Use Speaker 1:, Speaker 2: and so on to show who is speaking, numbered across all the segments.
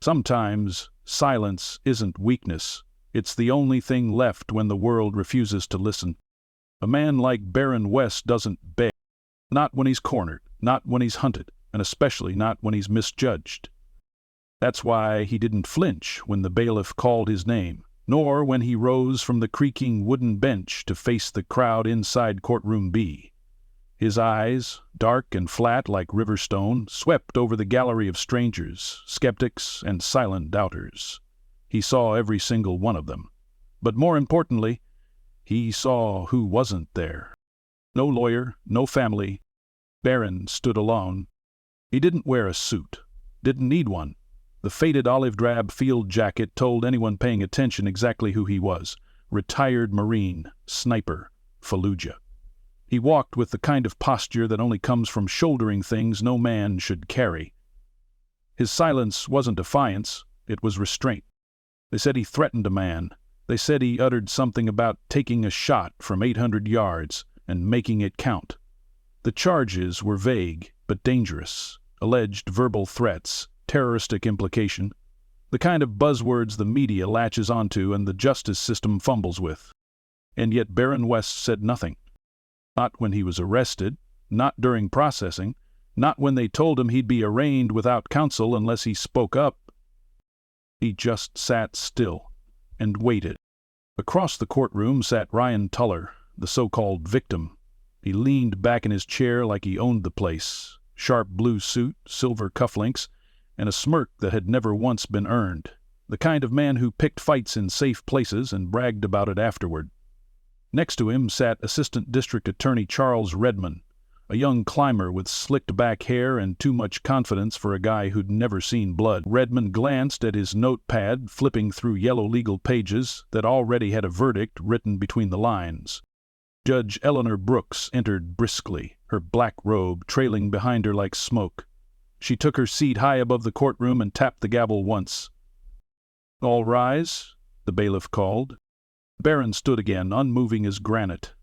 Speaker 1: Sometimes silence isn't weakness. It's the only thing left when the world refuses to listen. A man like Baron West doesn't beg. Not when he's cornered, not when he's hunted, and especially not when he's misjudged. That's why he didn't flinch when the bailiff called his name, nor when he rose from the creaking wooden bench to face the crowd inside courtroom B. His eyes, dark and flat like river stone, swept over the gallery of strangers, skeptics, and silent doubters. He saw every single one of them. But more importantly, he saw who wasn't there. No lawyer, no family. Baron stood alone. He didn't wear a suit, didn't need one. The faded olive-drab field jacket told anyone paying attention exactly who he was. Retired Marine, sniper, Fallujah. He walked with the kind of posture that only comes from shouldering things no man should carry. His silence wasn't defiance, it was restraint. They said he threatened a man. They said he uttered something about taking a shot from 800 yards and making it count. The charges were vague but dangerous. Alleged verbal threats, terroristic implication, the kind of buzzwords the media latches onto and the justice system fumbles with. And yet Baron West said nothing. Not when he was arrested, not during processing, not when they told him he'd be arraigned without counsel unless he spoke up. He just sat still and waited. Across the courtroom sat Ryan Tuller, the so-called victim. He leaned back in his chair like he owned the place. Sharp blue suit, silver cufflinks, and a smirk that had never once been earned. The kind of man who picked fights in safe places and bragged about it afterward. Next to him sat Assistant District Attorney Charles Redmond, a young climber with slicked-back hair and too much confidence for a guy who'd never seen blood. Redmond glanced at his notepad, flipping through yellow legal pages that already had a verdict written between the lines. Judge Eleanor Brooks entered briskly, her black robe trailing behind her like smoke. She took her seat high above the courtroom and tapped the gavel once. "All rise," the bailiff called. Baron stood again, unmoving as granite.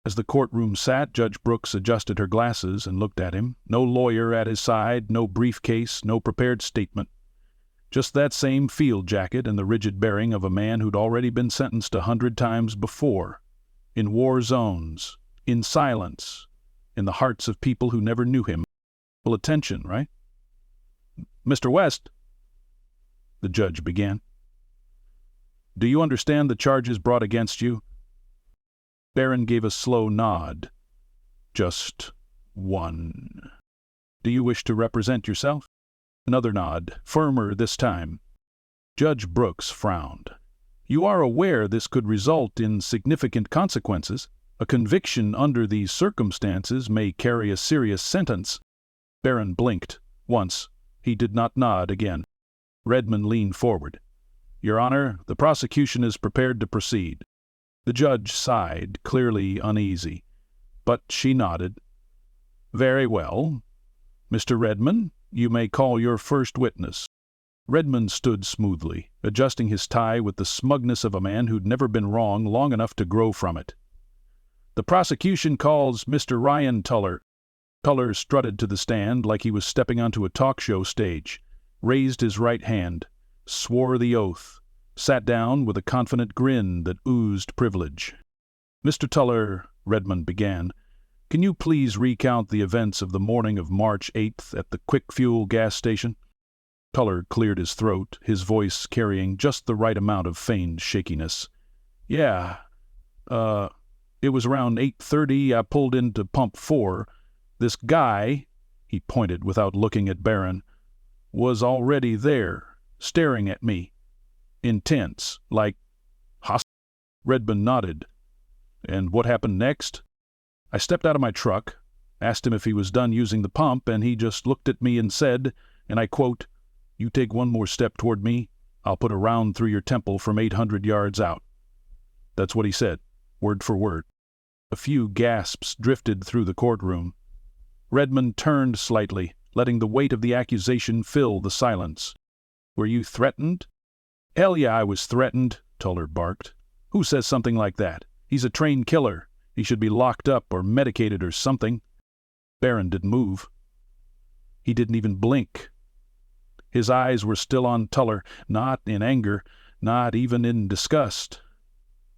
Speaker 1: As the courtroom sat, Judge Brooks adjusted her glasses and looked at him. No lawyer at his side, no briefcase, no prepared statement. Just that same field jacket and the rigid bearing of a man who'd already been sentenced 100 times before. In war zones, in silence, in the hearts of people who never knew him. Well, attention, right? "Mr. West," the judge began. "Do you understand the charges brought against you?" Baron gave a slow nod. "Just one." "Do you wish to represent yourself?" Another nod, firmer this time. Judge Brooks frowned. "You are aware this could result in significant consequences. A conviction under these circumstances may carry a serious sentence." Baron blinked. Once. He did not nod again. Redmond leaned forward. "Your Honor, the prosecution is prepared to proceed." The judge sighed, clearly uneasy. But she nodded. "Very well. Mr. Redmond, you may call your first witness." Redmond stood smoothly, adjusting his tie with the smugness of a man who'd never been wrong long enough to grow from it. "The prosecution calls Mr. Ryan Tuller." Tuller strutted to the stand like he was stepping onto a talk show stage, raised his right hand, swore the oath, sat down with a confident grin that oozed privilege. "Mr. Tuller," Redmond began, "can you please recount the events of the morning of March 8th at the Quick Fuel gas station?" Tuller cleared his throat, his voice carrying just the right amount of feigned shakiness. "Yeah, it was around 8:30. I pulled into Pump 4. This guy," he pointed without looking at Baron, "was already there, staring at me. Intense, like hostile." Redmond nodded. "And what happened next?" "I stepped out of my truck, asked him if he was done using the pump, and he just looked at me and said, and I quote, 'You take one more step toward me, I'll put a round through your temple from 800 yards out.' That's what he said, word for word." A few gasps drifted through the courtroom. Redmond turned slightly, letting the weight of the accusation fill the silence. "Were you threatened?" "Hell yeah, I was threatened," Tuller barked. "Who says something like that? He's a trained killer. He should be locked up or medicated or something." Baron didn't move. He didn't even blink. His eyes were still on Tuller, not in anger, not even in disgust.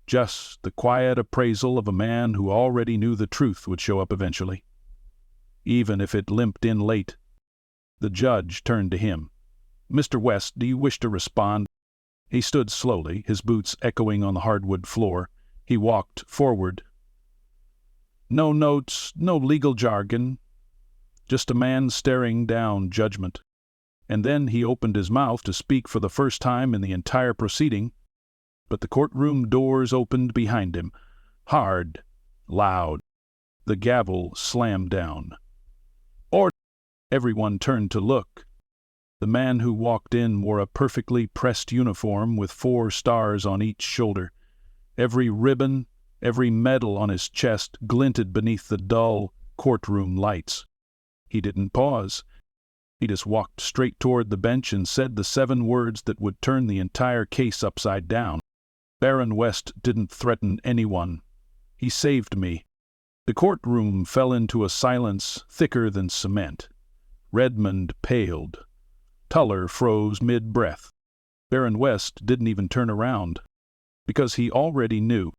Speaker 1: Just the quiet appraisal of a man who already knew the truth would show up eventually, even if it limped in late. The judge turned to him. "Mr. West, do you wish to respond?" He stood slowly, his boots echoing on the hardwood floor. He walked forward. No notes, no legal jargon, just a man staring down judgment. And then he opened his mouth to speak for the first time in the entire proceeding, but the courtroom doors opened behind him, hard, loud. The gavel slammed down. Order! Everyone turned to look. The man who walked in wore a perfectly pressed uniform with 4 stars on each shoulder. Every ribbon, every medal on his chest glinted beneath the dull courtroom lights. He didn't pause. He just walked straight toward the bench and said the 7 words that would turn the entire case upside down. Baron West didn't threaten anyone. He saved me. The courtroom fell into a silence thicker than cement. Redmond paled. Tuller froze mid-breath. Baron West didn't even turn around, because he already knew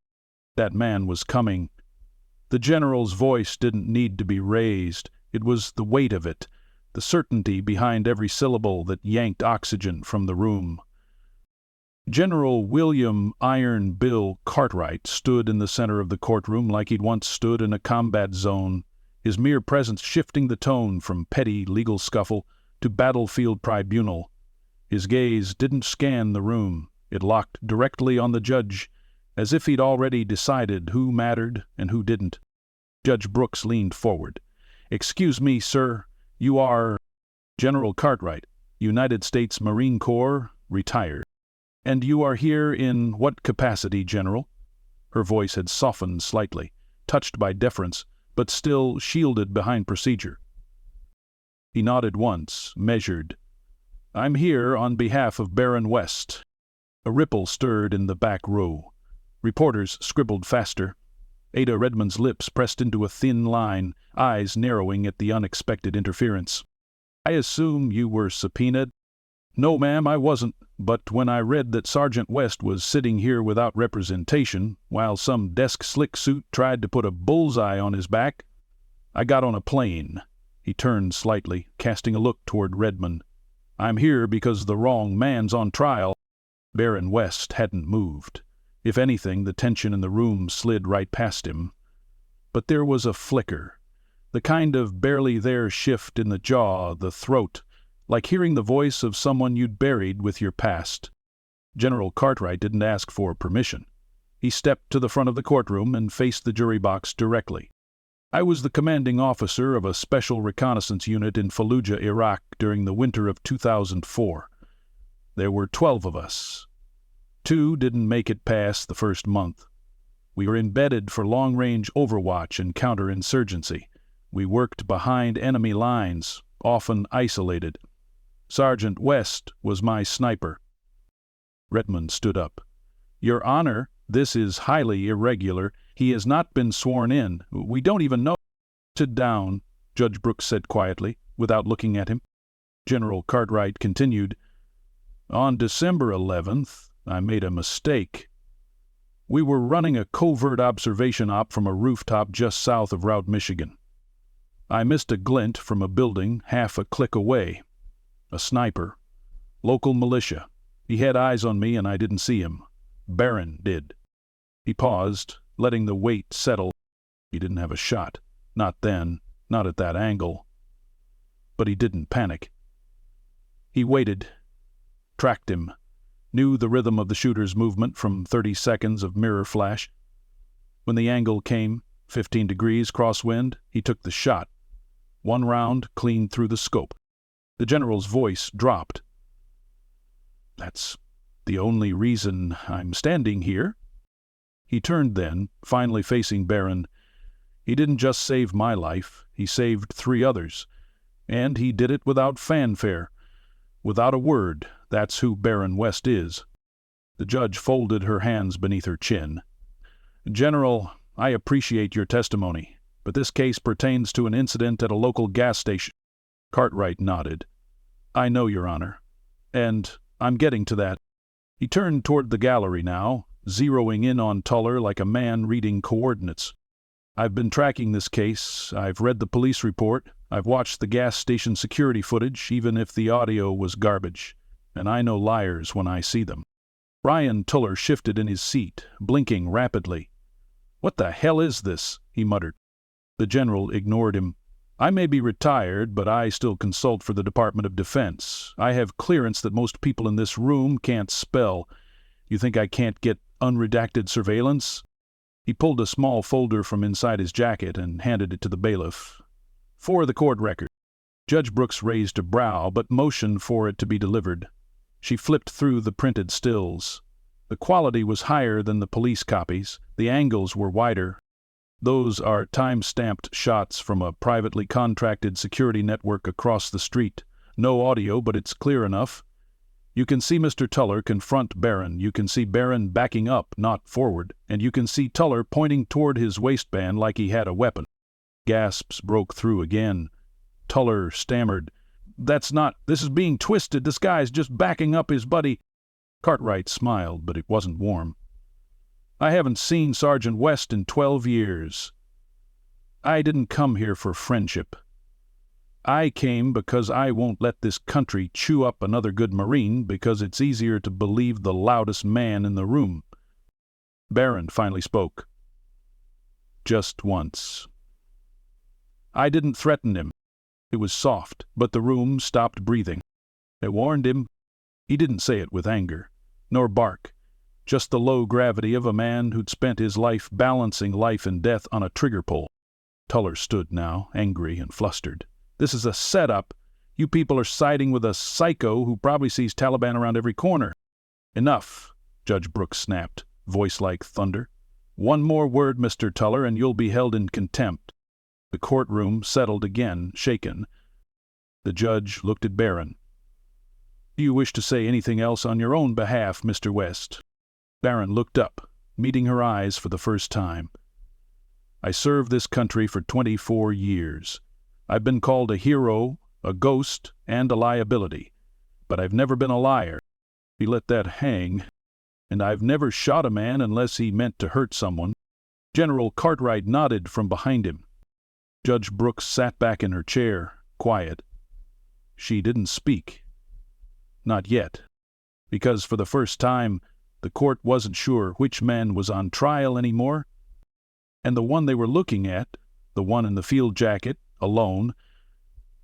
Speaker 1: that man was coming. The general's voice didn't need to be raised. It was the weight of it, the certainty behind every syllable that yanked oxygen from the room. General William Iron Bill Cartwright stood in the center of the courtroom like he'd once stood in a combat zone, his mere presence shifting the tone from petty legal scuffle to battlefield tribunal. His gaze didn't scan the room. It locked directly on the judge, as if he'd already decided who mattered and who didn't. Judge Brooks leaned forward. "Excuse me, sir, you are—" "General Cartwright, United States Marine Corps, retired." "And you are here in what capacity, General?" Her voice had softened slightly, touched by deference, but still shielded behind procedure. He nodded once, measured. "I'm here on behalf of Baron West." A ripple stirred in the back row. Reporters scribbled faster. Ada Redmond's lips pressed into a thin line, eyes narrowing at the unexpected interference. "I assume you were subpoenaed?" "No, ma'am, I wasn't, but when I read that Sergeant West was sitting here without representation, while some desk-slick suit tried to put a bullseye on his back, I got on a plane." He turned slightly, casting a look toward Redmond. "I'm here because the wrong man's on trial." Baron West hadn't moved. If anything, the tension in the room slid right past him. But there was a flicker, the kind of barely-there shift in the jaw, the throat, like hearing the voice of someone you'd buried with your past. General Cartwright didn't ask for permission. He stepped to the front of the courtroom and faced the jury box directly. "I was the commanding officer of a special reconnaissance unit in Fallujah, Iraq, during the winter of 2004. There were 12 of us. 2 didn't make it past the first month. We were embedded for long-range overwatch and counterinsurgency. We worked behind enemy lines, often isolated. Sergeant West was my sniper." Redmond stood up. "Your Honor, this is highly irregular. He has not been sworn in. We don't even know—" "Sit down," Judge Brooks said quietly, without looking at him. General Cartwright continued, "On December 11th, I made a mistake. We were running a covert observation op from a rooftop just south of Route, Michigan. I missed a glint from a building half a click away. A sniper. Local militia. He had eyes on me and I didn't see him. Barron did." He paused, letting the weight settle. He didn't have a shot. Not then. Not at that angle. But he didn't panic. He waited. Tracked him. Knew the rhythm of the shooter's movement from 30 seconds of mirror flash. When the angle came, 15 degrees crosswind, he took the shot. 1 round clean through the scope. The general's voice dropped. "That's the only reason I'm standing here." He turned then, finally facing Barron. "He didn't just save my life, he saved 3 others. And he did it without fanfare. Without a word. That's who Baron West is." The judge folded her hands beneath her chin. "General, I appreciate your testimony, but this case pertains to an incident at a local gas station." Cartwright nodded. "I know, Your Honor. And I'm getting to that. He turned toward the gallery now, zeroing in on Tuller like a man reading coordinates. I've been tracking this case. I've read the police report. I've watched the gas station security footage, even if the audio was garbage. And I know liars when I see them. Ryan Tuller shifted in his seat, blinking rapidly. "What the hell is this?" he muttered. The general ignored him. "I may be retired, but I still consult for the Department of Defense. I have clearance that most people in this room can't spell. You think I can't get unredacted surveillance?" He pulled a small folder from inside his jacket and handed it to the bailiff. "For the court record." Judge Brooks raised a brow, but motioned for it to be delivered. She flipped through the printed stills. The quality was higher than the police copies. The angles were wider. "Those are time-stamped shots from a privately contracted security network across the street. No audio, but it's clear enough. You can see Mr. Tuller confront Barron. You can see Barron backing up, not forward. And you can see Tuller pointing toward his waistband like he had a weapon." Gasps broke through again. Tuller stammered, "That's not... This is being twisted. This guy's just backing up his buddy." Cartwright smiled, but it wasn't warm. "I haven't seen Sergeant West in 12 years. I didn't come here for friendship. I came because I won't let this country chew up another good Marine because it's easier to believe the loudest man in the room." Barron finally spoke. "Just once. I didn't threaten him. It was soft, but the room stopped breathing. I warned him. He didn't say it with anger, nor bark, just the low gravity of a man who'd spent his life balancing life and death on a trigger pull." Tuller stood now, angry and flustered. "This is a setup. You people are siding with a psycho who probably sees Taliban around every corner." "Enough," Judge Brooks snapped, voice like thunder. "One more word, Mr. Tuller, and you'll be held in contempt." The courtroom settled again, shaken. The judge looked at Barron. "Do you wish to say anything else on your own behalf, Mr. West?" Barron looked up, meeting her eyes for the first time. "I served this country for 24 years. I've been called a hero, a ghost, and a liability. But I've never been a liar." He let that hang. "And I've never shot a man unless he meant to hurt someone." General Cartwright nodded from behind him. Judge Brooks sat back in her chair, quiet. She didn't speak. Not yet. Because for the first time, the court wasn't sure which man was on trial anymore. And the one they were looking at, the one in the field jacket, alone,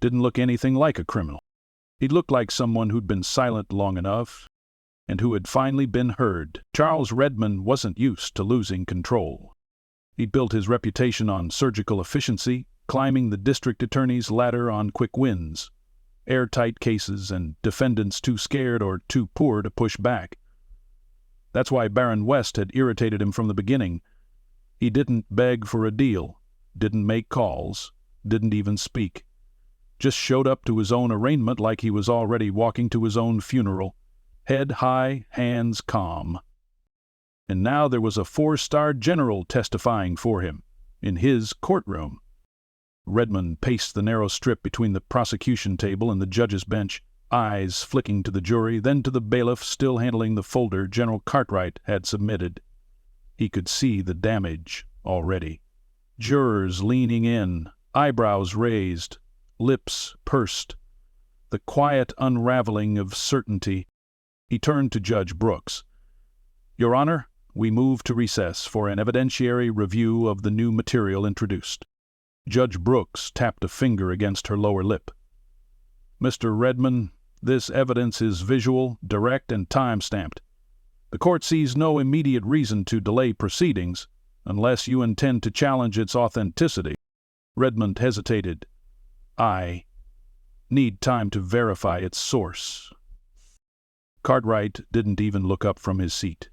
Speaker 1: didn't look anything like a criminal. He looked like someone who'd been silent long enough, and who had finally been heard. Charles Redmond wasn't used to losing control. He'd built his reputation on surgical efficiency, climbing the district attorney's ladder on quick wins, airtight cases, and defendants too scared or too poor to push back. That's why Barron West had irritated him from the beginning. He didn't beg for a deal, didn't make calls, didn't even speak. Just showed up to his own arraignment like he was already walking to his own funeral, head high, hands calm. And now there was a 4-star general testifying for him, in his courtroom. Redmond paced the narrow strip between the prosecution table and the judge's bench, eyes flicking to the jury, then to the bailiff still handling the folder General Cartwright had submitted. He could see the damage already. Jurors leaning in, eyebrows raised, lips pursed. The quiet unraveling of certainty. He turned to Judge Brooks. "Your Honor, we move to recess for an evidentiary review of the new material introduced." Judge Brooks tapped a finger against her lower lip. "Mr. Redmond, this evidence is visual, direct, and time-stamped. The court sees no immediate reason to delay proceedings unless you intend to challenge its authenticity." Redmond hesitated. "I need time to verify its source." Cartwright didn't even look up from his seat.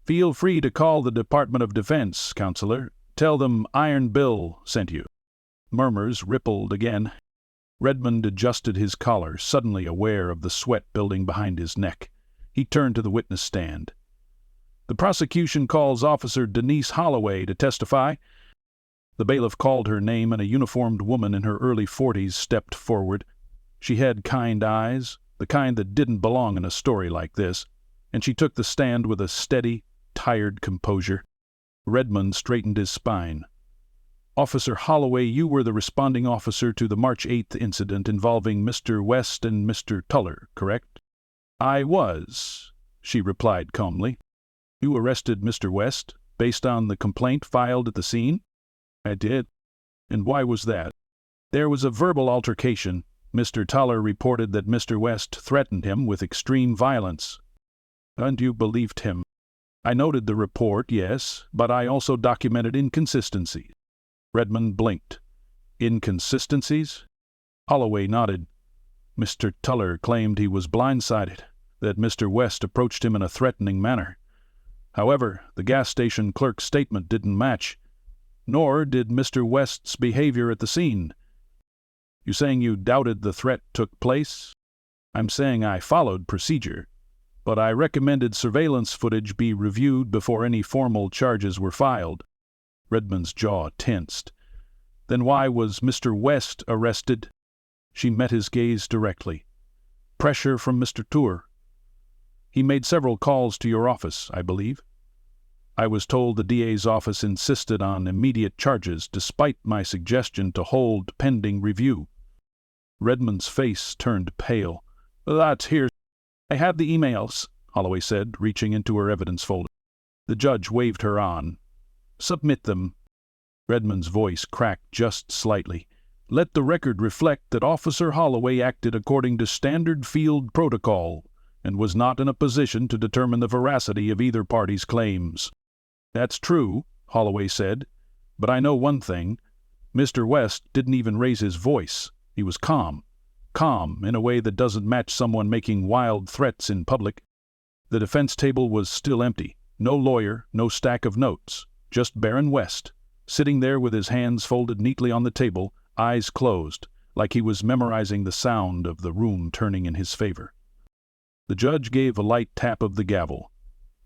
Speaker 1: "Feel free to call the Department of Defense, Counselor. Tell them Iron Bill sent you." Murmurs rippled again. Redmond adjusted his collar, suddenly aware of the sweat building behind his neck. He turned to the witness stand. "The prosecution calls Officer Denise Holloway to testify." The bailiff called her name, and a uniformed woman in her early 40s stepped forward. She had kind eyes, the kind that didn't belong in a story like this, and she took the stand with a steady, tired composure. Redmond straightened his spine. "Officer Holloway, you were the responding officer to the March 8th incident involving Mr. West and Mr. Tuller, correct?" "I was," she replied calmly. "You arrested Mr. West, based on the complaint filed at the scene?" "I did." "And why was that?" "There was a verbal altercation. Mr. Tuller reported that Mr. West threatened him with extreme violence." "And you believed him?" "I noted the report, yes, but I also documented inconsistencies." Redmond blinked. "Inconsistencies?" Holloway nodded. "Mr. Tuller claimed he was blindsided, that Mr. West approached him in a threatening manner. However, the gas station clerk's statement didn't match, nor did Mr. West's behavior at the scene." "You saying you doubted the threat took place?" "I'm saying I followed procedure, but I recommended surveillance footage be reviewed before any formal charges were filed." Redmond's jaw tensed. "Then why was Mr. West arrested?" She met his gaze directly. "Pressure from Mr. Tour. He made several calls to your office, I believe." "I was told the DA's office insisted on immediate charges despite my suggestion to hold pending review." Redmond's face turned pale. "That's here." "I have the emails," Holloway said, reaching into her evidence folder. The judge waved her on. "Submit them." Redmond's voice cracked just slightly. "Let the record reflect that Officer Holloway acted according to standard field protocol and was not in a position to determine the veracity of either party's claims." "That's true," Holloway said, "but I know one thing. Mr. West didn't even raise his voice. He was calm in a way that doesn't match someone making wild threats in public." The defense table was still empty. No lawyer, no stack of notes. Just Baron West, sitting there with his hands folded neatly on the table, eyes closed, like he was memorizing the sound of the room turning in his favor. The judge gave a light tap of the gavel.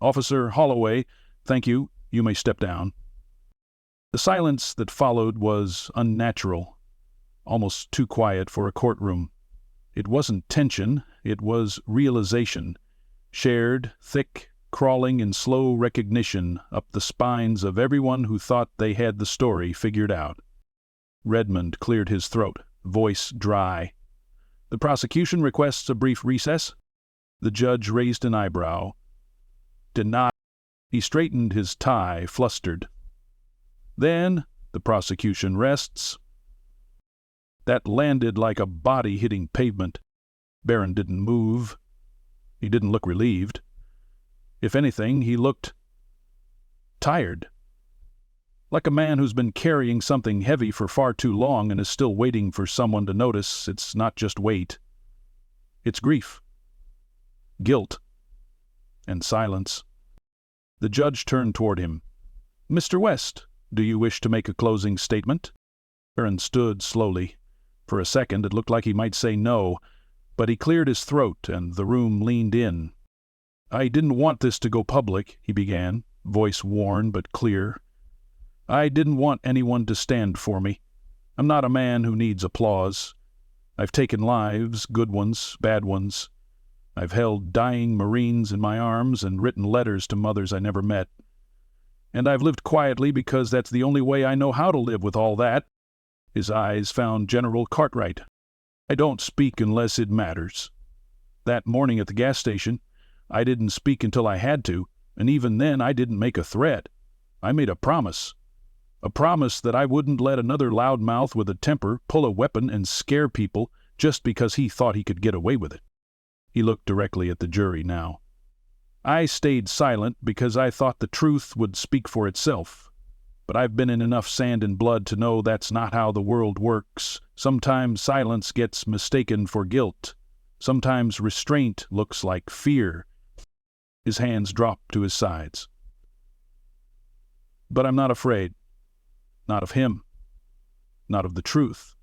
Speaker 1: "Officer Holloway, thank you. You may step down." The silence that followed was unnatural, almost too quiet for a courtroom. It wasn't tension, it was realization, shared, thick, crawling in slow recognition up the spines of everyone who thought they had the story figured out. Redmond cleared his throat, voice dry. "The prosecution requests a brief recess." The judge raised an eyebrow. "Deny." He straightened his tie, flustered. "Then the prosecution rests." That landed like a body hitting pavement. Baron didn't move. He didn't look relieved. If anything, he looked tired. Like a man who's been carrying something heavy for far too long and is still waiting for someone to notice it's not just weight. It's grief, guilt, and silence. The judge turned toward him. "Mr. West, do you wish to make a closing statement?" Baron stood slowly. For a second it looked like he might say no, but he cleared his throat and the room leaned in. "I didn't want this to go public," he began, voice worn but clear. "I didn't want anyone to stand for me. I'm not a man who needs applause. I've taken lives, good ones, bad ones. I've held dying Marines in my arms and written letters to mothers I never met. And I've lived quietly because that's the only way I know how to live with all that." His eyes found General Cartwright. "I don't speak unless it matters. That morning at the gas station, I didn't speak until I had to, and even then I didn't make a threat. I made a promise. A promise that I wouldn't let another loudmouth with a temper pull a weapon and scare people just because he thought he could get away with it." He looked directly at the jury now. "I stayed silent because I thought the truth would speak for itself. But I've been in enough sand and blood to know that's not how the world works. Sometimes silence gets mistaken for guilt. Sometimes restraint looks like fear." His hands dropped to his sides. "But I'm not afraid. Not of him. Not of the truth.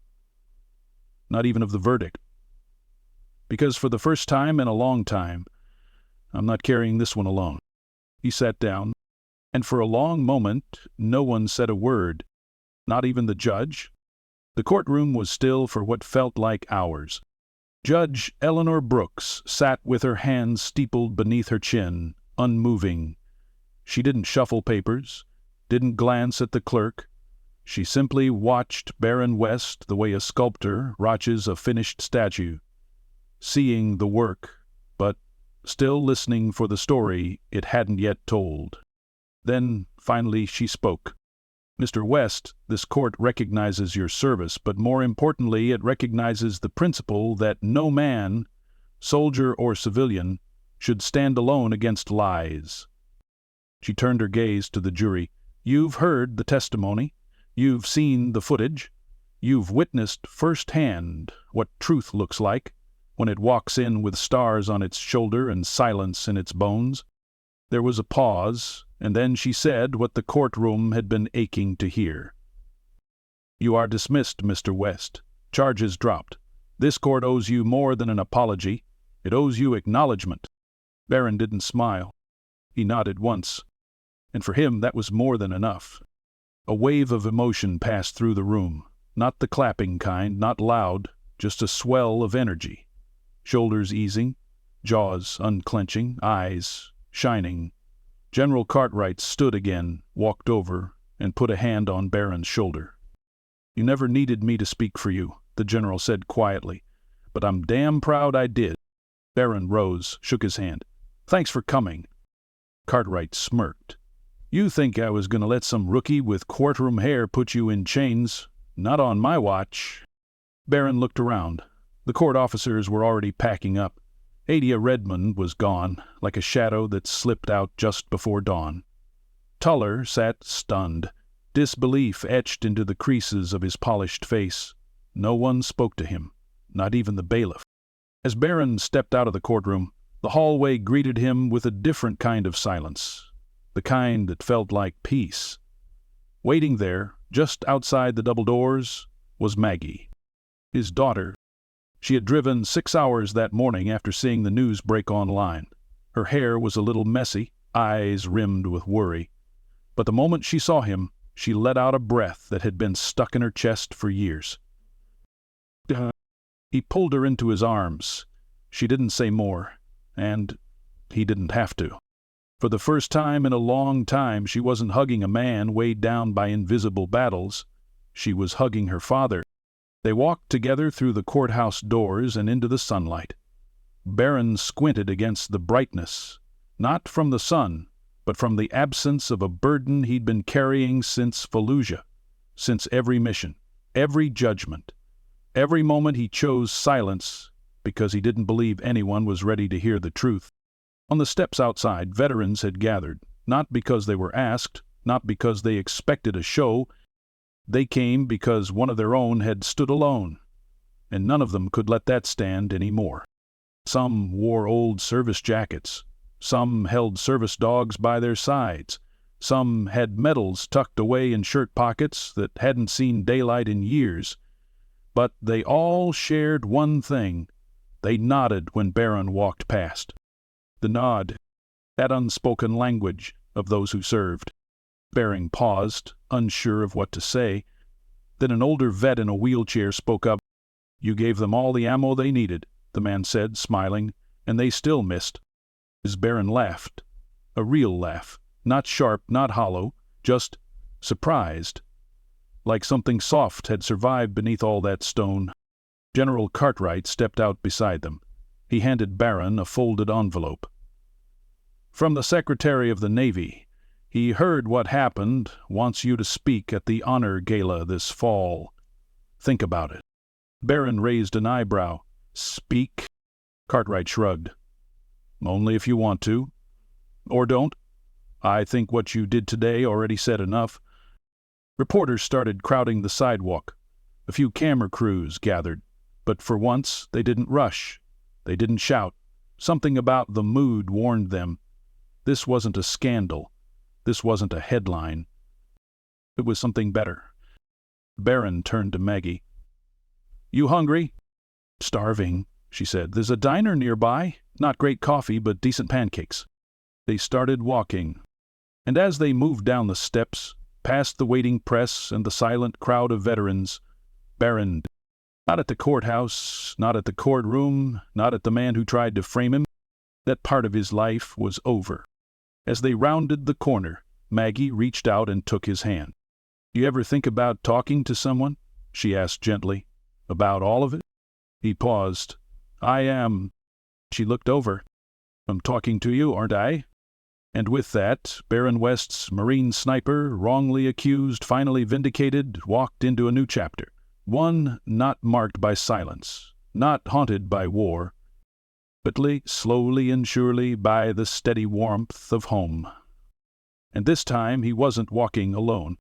Speaker 1: Not even of the verdict. Because for the first time in a long time, I'm not carrying this one alone." He sat down, and for a long moment no one said a word, not even the judge. The courtroom was still for what felt like hours. Judge Eleanor Brooks sat with her hands steepled beneath her chin, unmoving. She didn't shuffle papers, didn't glance at the clerk. She simply watched Baron West the way a sculptor watches a finished statue, seeing the work, but still listening for the story it hadn't yet told. Then, finally, she spoke. "Mr. West, this court recognizes your service, but more importantly, it recognizes the principle that no man, soldier or civilian, should stand alone against lies." She turned her gaze to the jury. "You've heard the testimony. You've seen the footage. You've witnessed firsthand what truth looks like when it walks in with stars on its shoulder and silence in its bones." There was a pause, and then she said what the courtroom had been aching to hear. "You are dismissed, Mr. West. Charges dropped. This court owes you more than an apology. It owes you acknowledgement." Baron didn't smile. He nodded once, and for him that was more than enough. A wave of emotion passed through the room, not the clapping kind, not loud, just a swell of energy. Shoulders easing, jaws unclenching, eyes shining. General Cartwright stood again, walked over, and put a hand on Baron's shoulder. "You never needed me to speak for you," the general said quietly, "but I'm damn proud I did." Baron rose, shook his hand. "Thanks for coming." Cartwright smirked. "You think I was going to let some rookie with courtroom hair put you in chains? Not on my watch." Baron looked around. The court officers were already packing up. Adia Redmond was gone, like a shadow that slipped out just before dawn. Tuller sat stunned, disbelief etched into the creases of his polished face. No one spoke to him, not even the bailiff. As Baron stepped out of the courtroom, the hallway greeted him with a different kind of silence, the kind that felt like peace. Waiting there, just outside the double doors, was Maggie, his daughter. She had driven 6 hours that morning after seeing the news break online. Her hair was a little messy, eyes rimmed with worry. But the moment she saw him, she let out a breath that had been stuck in her chest for years. He pulled her into his arms. She didn't say more, and he didn't have to. For the first time in a long time, she wasn't hugging a man weighed down by invisible battles. She was hugging her father. They walked together through the courthouse doors and into the sunlight. Baron squinted against the brightness, not from the sun, but from the absence of a burden he'd been carrying since Fallujah, since every mission, every judgment. Every moment he chose silence because he didn't believe anyone was ready to hear the truth. On the steps outside, veterans had gathered, not because they were asked, not because they expected a show. They came because one of their own had stood alone, and none of them could let that stand any more. Some wore old service jackets, some held service dogs by their sides, some had medals tucked away in shirt pockets that hadn't seen daylight in years. But they all shared one thing. They nodded when Baron walked past. The nod, that unspoken language of those who served. Baron paused, unsure of what to say. Then an older vet in a wheelchair spoke up. "You gave them all the ammo they needed," the man said, smiling, "and they still missed." His Baron laughed. A real laugh, not sharp, not hollow, just surprised. Like something soft had survived beneath all that stone. General Cartwright stepped out beside them. He handed Baron a folded envelope. "From the Secretary of the Navy. He heard what happened, wants you to speak at the honor gala this fall. Think about it." Baron raised an eyebrow. "Speak?" Cartwright shrugged. "Only if you want to. Or don't. I think what you did today already said enough." Reporters started crowding the sidewalk. A few camera crews gathered, but for once they didn't rush. They didn't shout. Something about the mood warned them. This wasn't a scandal. This wasn't a headline. It was something better. Baron turned to Maggie. "You hungry?" "Starving," she said. "There's a diner nearby. Not great coffee, but decent pancakes." They started walking. And as they moved down the steps, past the waiting press and the silent crowd of veterans, Baron Not at the courthouse, not at the courtroom, not at the man who tried to frame him. That part of his life was over. As they rounded the corner, Maggie reached out and took his hand. "You ever think about talking to someone?" she asked gently. "About all of it?" He paused. "I am." She looked over. "I'm talking to you, aren't I?" And with that, Baron West's Marine sniper, wrongly accused, finally vindicated, walked into a new chapter. One not marked by silence, not haunted by war, but slowly and surely by the steady warmth of home. And this time he wasn't walking alone.